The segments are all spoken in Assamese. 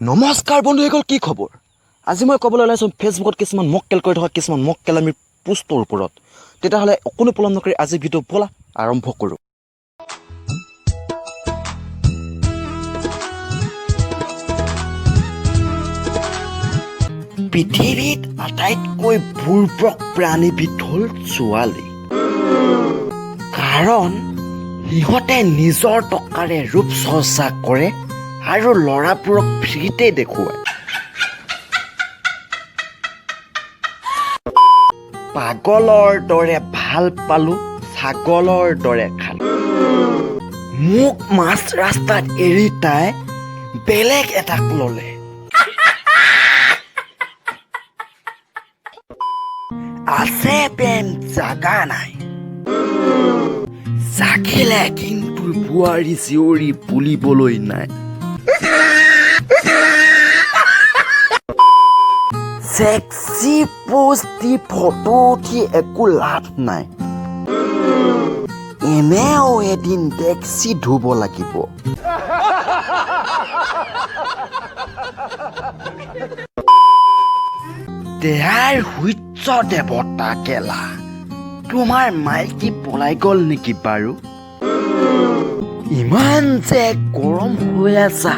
নমস্কাৰ বন্ধুসকল, কি খবৰ? আজি মই ক'বলৈ ওলাইছোঁ ফেচবুকত কিছুমান মক্কেল কৰি থকা কিছুমান মক্কেলামীৰ পোষ্টৰ ওপৰত। তেতিয়াহ'লে অকণো পলম নকৰি আজি ভিডিঅ' ব'লা আৰম্ভ কৰোঁ। পৃথিৱীত আটাইতকৈ বুৰ্বক প্ৰাণীবিধ হ'ল ছোৱালী। কাৰণ সিহঁতে নিজৰ টকাৰে ৰূপ চৰ্চা কৰে আৰু ল'ৰাবোৰক ফ্ৰীতে দেখুৱায়। পাগলৰ দৰে ভাল পালোঁ, ছাগলৰ দৰে খালোঁ। মোক মাছ ৰাস্তাত এৰি তাই বেলেগ এটাক ল'লে। আছে প্ৰেম জাগা নাই, জাগিলে কিন্তু বোৱাৰী জীয়ৰী বুলিবলৈ নাই। ছেক্সি পোষ্ট দি ফটো উঠি একো লাভ নাই, এনেও এদিন টেক্সি ধুব লাগিব। দেহাৰ সূৰ্য দেৱতা কেলা, তোমাৰ মাইকী পলাই গ'ল নেকি বাৰু? ইমান যে গৰম হৈ আছা।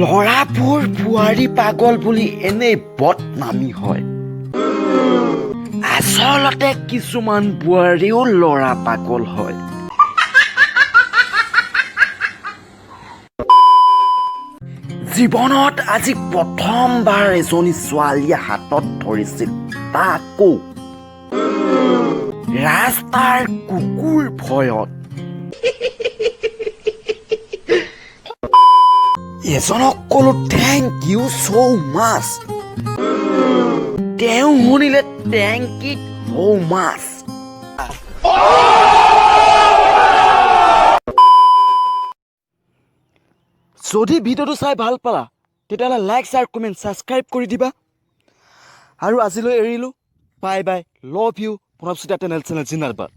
ল'ৰাবোৰ বোৱাৰী পাগল বুলি এনেই বদনামী হয়, আচলতে কিছুমান বোৱাৰীও ল'ৰা পাগল হয়। জীৱনত আজি প্ৰথমবাৰ এজনী ছোৱালীয়ে হাতত ধৰিছিল, তাকো ৰাস্তাৰ কুকুৰ ভয়ত। এজনক ক'লো থেংক ইউ so much, তেওঁ শুনিলে থেংক ইউ so much। যদি ভিডিঅ'টো চাই ভাল পালা তেতিয়াহ'লে লাইক, শ্বেয়াৰ, কমেণ্ট, ছাবস্ক্ৰাইব কৰি দিবা। আৰু আজিলৈ এৰিলোঁ, bye bye, love you, Pranab Chetia channel জিন্দাবাদ।